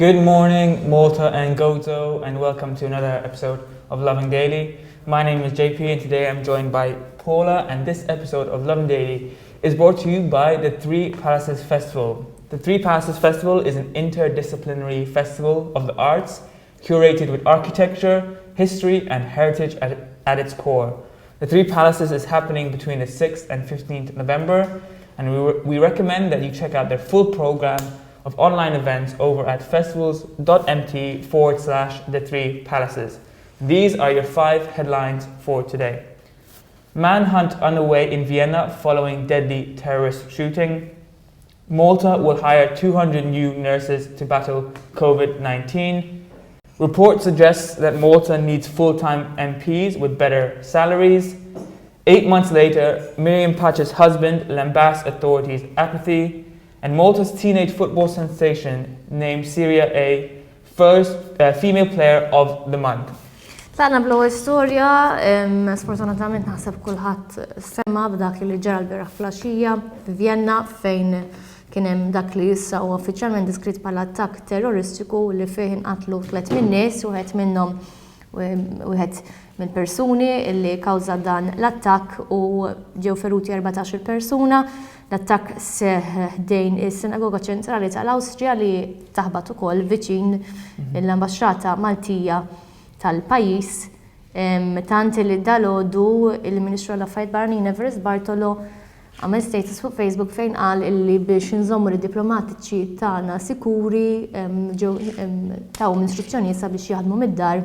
Good morning, Malta and Gozo, and welcome to another episode of Lovin Daily. My name is JP, and today I'm joined by Paula, and this episode of Lovin Daily is brought to you by the Three Palaces Festival. The Three Palaces Festival is an interdisciplinary festival of the arts, curated with architecture, history, and heritage at its core. The Three Palaces is happening between the 6th and 15th November, and we recommend that you check out their full program of online events over at festivals.mt/the Three Palaces. These are your 5 headlines for today. Manhunt underway in Vienna following deadly terrorist shooting. Malta will hire 200 new nurses to battle COVID-19. Report suggests that Malta needs full-time MPs with better salaries. 8 months later, Miriam Pacha's husband lambasts authorities' apathy. And Malta's teenage football sensation named SERIE first female player of the month. Tlaqna bl-ewwel istorja, sfortunatament naħseb kulħadd sema b'dak li ġara l-bieraħ flaxija f'Vienna fejn kien hemm dak li issa huwa uffiċjalment diskritt bħala attakk terroristiku li fih inqatlu 3 min-nies, wieħed minnhom wieħed mill-persuni li kkawża dan l-attakk u ġew feruti 14 persuna. L-attakk seħ dejn is-Sinagoga ċentrali tal-Awstrija li taħbat ukoll viċin l-Ambaxxata Maltija tal-pajjiż. Tant li dalgħodu il-Ministru tal-Affarijiet Barranin Everest Bartolo għamel status fuq Facebook fejn qal illi biex inżommu l-diplomatiċi tagħna sikuri ġew taw istruzzjonijiet sabiex jaħdmu mid-dar.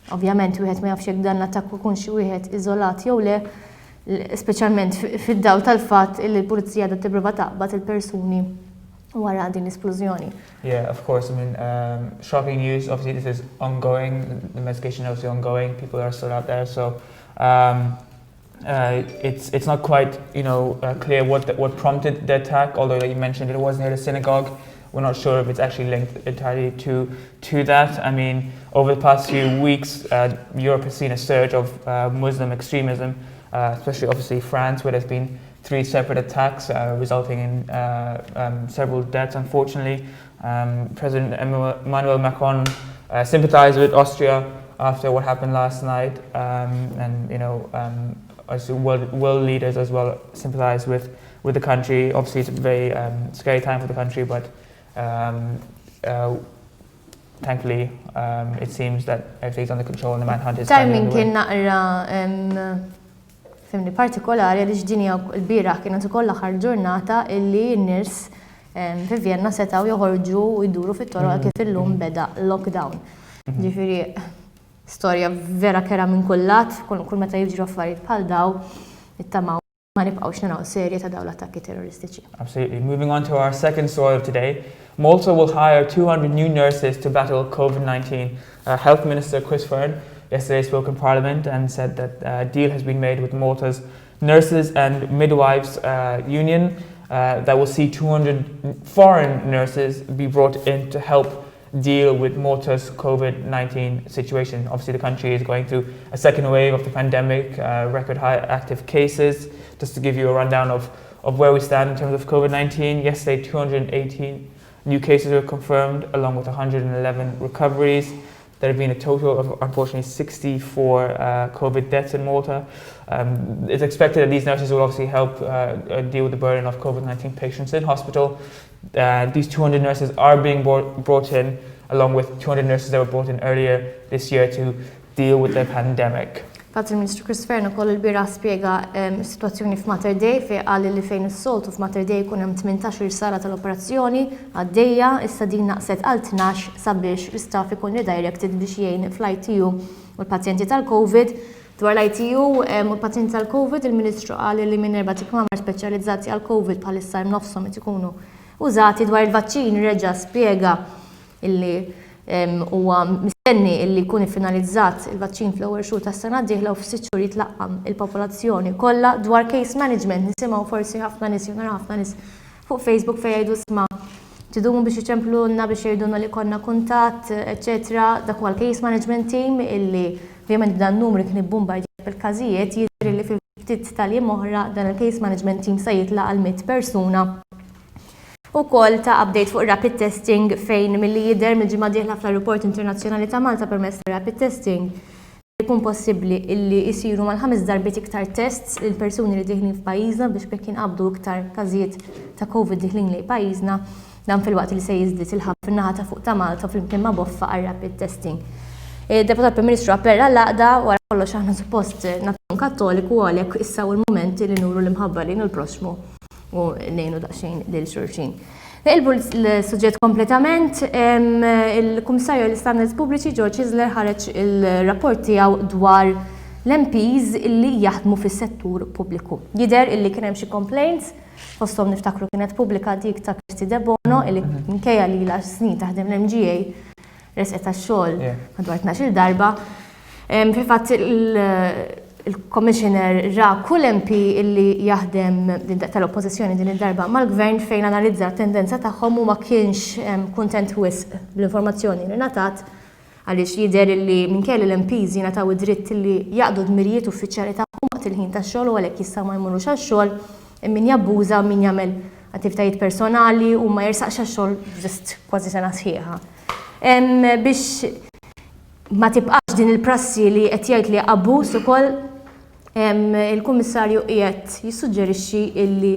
Ovvjament wieħed ma jafx jekk dan l-attakk ikun xi wieħed iżolat jew le, speċjalment fid-dawl tal-fatt li l-pulizija da tipprova taqbad il-persuni wara din l-esplużjoni. Yeah, of course. I mean, shocking news. Obviously, this is ongoing. The investigation is obviously ongoing. People are still out there, so it's not quite clear what prompted the attack. Although you mentioned it wasn't at a synagogue, we're not sure if it's actually linked entirely to that. I mean, over the past few weeks, Europe has seen a surge of Muslim extremism. Especially obviously France, where there's been 3 separate attacks resulting in several deaths, unfortunately. President Emmanuel Macron sympathized with Austria after what happened last night, and also world leaders as well sympathized with the country. Obviously it's a very scary time for the country, but thankfully it seems that everything's under control and the manhunt is timing kien naqra femni partikolari għaliex din hija l-bieraħ kienet ukoll l-aħħar ġurnata illi n-nies fi Vienna setgħu joħorġu u jduru fit-toroq kif illum beda lockdown. Ġifieri storja vera kera minn kullat, kull meta jiġru affarijiet bħal daw ittamaw ma nibqgħux naraw serje ta' dawn l-attakki terroristiċi. Absolutely. Moving on to our second story of today. Malta will hire 200 new nurses to battle COVID-19. Health Minister Chris Fearn yesterday spoke in Parliament and said that a deal has been made with Malta's Nurses and Midwives Union that will see 200 foreign nurses be brought in to help deal with Malta's COVID-19 situation. Obviously, the country is going through a second wave of the pandemic, record high active cases. Just to give you a rundown of where we stand in terms of COVID-19, yesterday 218 new cases were confirmed, along with 111 recoveries. There have been a total of, unfortunately, 64 COVID deaths in Malta. It's expected that these nurses will obviously help deal with the burden of COVID-19 patients in hospital. These 200 nurses are being brought in, along with 200 nurses that were brought in earlier this year to deal with the pandemic. Fatt il-Ministru Chris Fearn ukoll il-bieraħ spjega s-sitwazzjoni f'Mater Dei fejn qal li fejn is-soltu f'Mater Dei jkun hemm 18 sala tal-operazzjoni għaddejja issa din naqset għal 12 sabiex l-istaff ikun redirected biex jgħin fl-ITU u l-pazjenti tal-COVID. Dwar l-ITU u l-pazjenti tal-COVID, il-Ministru qal li minn 4 kmamar speċjalizzati għal-COVID bħalissa nofshom qed ikunu użati. Dwar il-vaċċin reġa' spjega illi huwa mistenni illi jkun iffinalizzat il-vaċċin fl-ewwel xhur tas-sena d-dieħla u f'6 xhur jitlaqqam il-popolazzjoni kollha. Dwar case management nisimgħu forsi ħafna nies fuq Facebook fejn jgħidu isma' tidumu biex iċemplulna biex jgħidulna li konna kuntatt, eċetera. Dak huwa l-case management team illi ovvjament dan numru kien ibbumbardjat bil-każijiet jidher li ftit tal-jiem oħra dan il-case management team se jitlaq għal 100 persuna. U kol ta' update fuq rapid testing fejn mill-li jidher mill-ġimgħa dieħla fl-Aeroport Internazzjonali ta' Malta permezz ta' rapid testing jkun possibbli illi jsiru mal-5 darbiet iktar tests lil persuni li dieħlin f'pajjiżna biex bekk jinqabdu iktar każijiet ta' COVID dieħlin lejn pajjiżna dan fil-waqt li se jiżdied il-ħabb fin-naħa ta' fuq ta' Malta flimkien ma' boffa għal rapid testing. Deputat Prim Ministru appella l-laqda wara kollox aħna suppost nagħtu Kattoliku għalhekk issa hu l-mument li nuru l-imħabba lejn il-proxmu u nejnu daqsxejn lil xulxin. Nqilbu l-suġġett kompletament, il-Kummissarju l-Standards Pubbliċi George Isler ħareġ il-rapport tiegħu dwar l-MPs illi jaħdmu fis-settur pubbliku. Jidher illi kien hemm xi complaints, fosthom niftakru kienet pubblika dik ta' Kirsti De Bono illi minkejja li l snin taħdem l-MGA resqet tax-xogħol madwar 12-il darba. Fil-fatt il-Commissioner ra kull MP illi jaħdem tal-oppożizzjoni din id-darba mal-Gvern fejn analizza t-tendenza tagħhom u ma kienx kuntent wisq bl-informazzjoni li ngħatat għaliex jidher illi minkejja l-MPs jingħataw id-dritt illi jaqdu dmirijiet uffiċjali tagħhom waqt il-ħin tax-xogħol u għalhekk jistgħu ma jmurrux għax-xogħol min jabbuża min jagħmel attivitajiet personali u ma jersaqx għax-xogħol ġust kważi sena sħiħa. Biex ma tibqax din il-prassi li qed jgħid li abbuż ukoll il-Kummissarju qiegħed jissuġġerixxi illi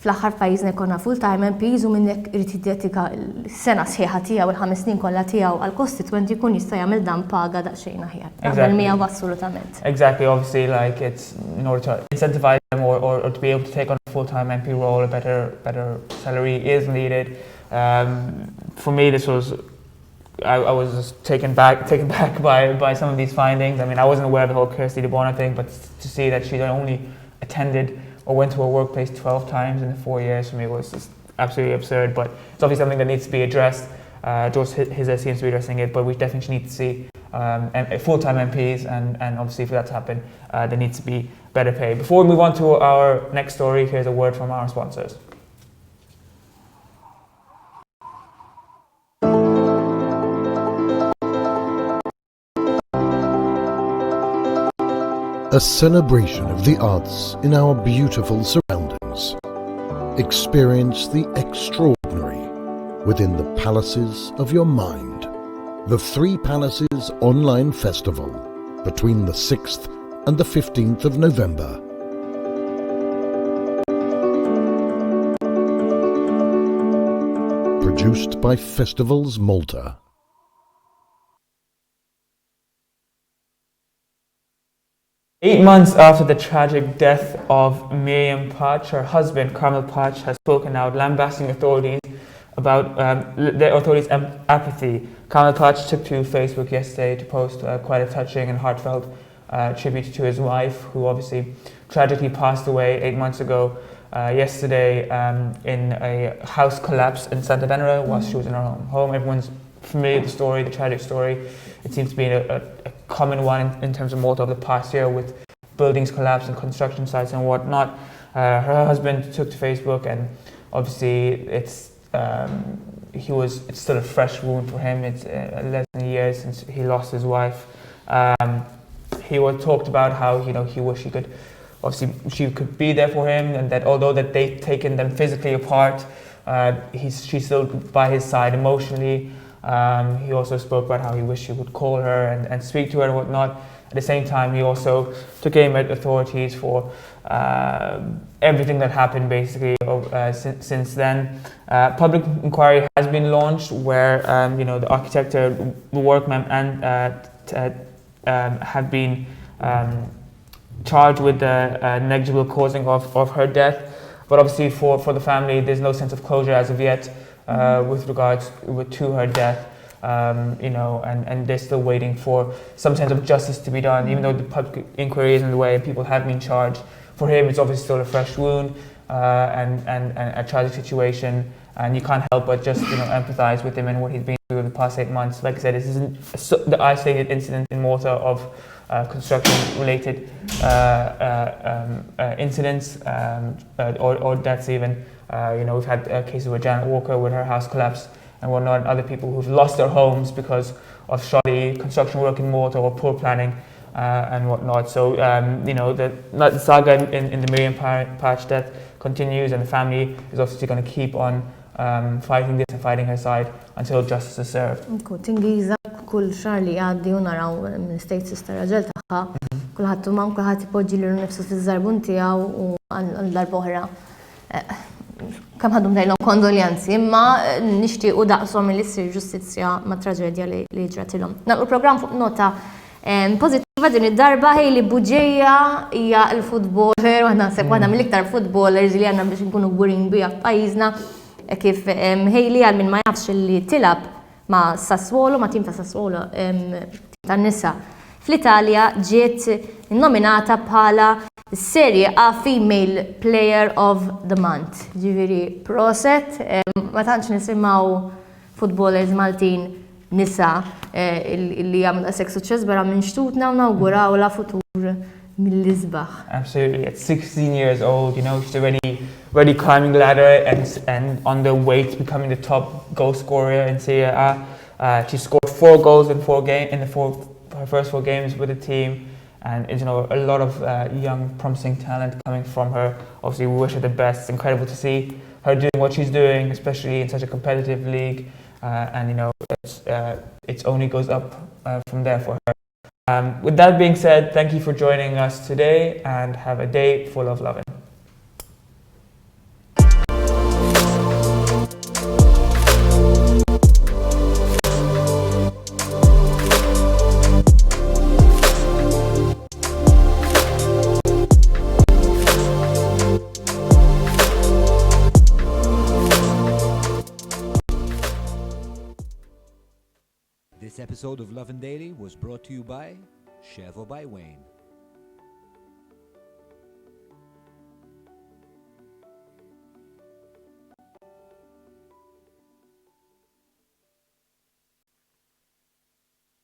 fl-aħħar pajjiżna jkollna full-time MPs u minnek irid jiddedika l-sena sħiħa tiegħu il-5 snin kollha tiegħu għall-constituent jkun jista' jagħmel dan paga daqsxejn aħjar. Naqbel miegħu assolutament. Exactly, obviously like it's in order to incentivize them or to be able to take on a full-time MP role, a better salary is needed. For me this was I was just taken back by some of these findings. I mean, I wasn't aware of the whole Kirsti De Bono thing, but to see that she only attended or went to her workplace 12 times in 4 years for me was just absolutely absurd. But it's obviously something that needs to be addressed. George Hisler seems to be addressing it, but we definitely need to see full-time MPs, and obviously for that to happen, there needs to be better pay. Before we move on to our next story, here's a word from our sponsors. A celebration of the arts in our beautiful surroundings. Experience the extraordinary within the palaces of your mind. The Three Palaces Online Festival between the 6th and the 15th of November. Produced by Festivals Malta. Eight months after the tragic death of Miriam Patch, her husband, Carmel Patch, has spoken out, lambasting authorities about the authorities' apathy. Carmel Patch took to Facebook yesterday to post quite a touching and heartfelt tribute to his wife, who obviously tragically passed away 8 months ago yesterday in a house collapse in Santa Venera while she was in her home. Everyone's familiar with the story, the tragic story. It seems to be a common one in terms of Malta over the past year, with buildings collapse and construction sites and whatnot. Her husband took to Facebook, and obviously it's still a fresh wound for him. It's less than a year since he lost his wife. He talked about how he wished she could be there for him, and that although that they've taken them physically apart, she's still by his side emotionally. He also spoke about how he wished he would call her and speak to her and whatnot. At the same time, he also took aim at authorities for everything that happened basically since then. Public inquiry has been launched where the architect, the workmen have been charged with the negligible causing of her death. But obviously for the family, there's no sense of closure as of yet. With regards to her death, and they're still waiting for some sense of justice to be done, even though the public inquiry is in the way and people have been charged. For him, it's obviously still a fresh wound and a tragic situation, and you can't help but just empathize with him and what he's been through the past 8 months. Like I said, this isn't the isolated incident in Malta of construction-related incidents or deaths even. We've had cases with Janet Walker with her house collapse and whatnot, and other people who've lost their homes because of shoddy construction work in Malta or poor planning and whatnot. So, the saga in the Miriam Patch death continues, and the family is obviously going to keep on fighting this and fighting her side until justice is served. Tingiza kull xar li għaddi u naraw minn status ta' raġel tagħha, kulħadd huma kulħadd ipoġġi lilu nnifsu fiż-żarbun tiegħu u għall-darb'oħra. Kemm ħadhom dejlhom kondoljanzi, imma nixtiequ daqshom li ssir ġustizzja mat traġedja li ġratilhom. Nagħmlu programm fuq nota pozittiva din id-darba li Buġeja hija l-futboler, waħda naħseb waħda mill-iktar futbolers li għandna biex nkunu gburin biha f'pajjiżna, kif Hayley għal min ma jafx li tilab ma' Sassuolo, ma' tim ta' Sassuolo tan-nisa fl-Italja ġiet nominata bħala SERIE A Female Player of the Month. Ġifieri proset, ma tantx nisimgħu futbolers Maltin nisa li għamlu sekk suċċess barra minn xtutna u nawguraw la futur mill-isbaħ. Absolutely. At 16 years old, you know, she's already climbing the ladder and on the way to becoming the top goal scorer in Serie A. She scored 4 goals in her first 4 games with the team, and you know, a lot of young promising talent coming from her. Obviously, we wish her the best. It's incredible to see her doing what she's doing, especially in such a competitive league. And you know, it only goes up from there for her. With that being said, thank you for joining us today, and have a day full of loving. This episode of Lovin Daily was brought to you by Chevo by Wayne.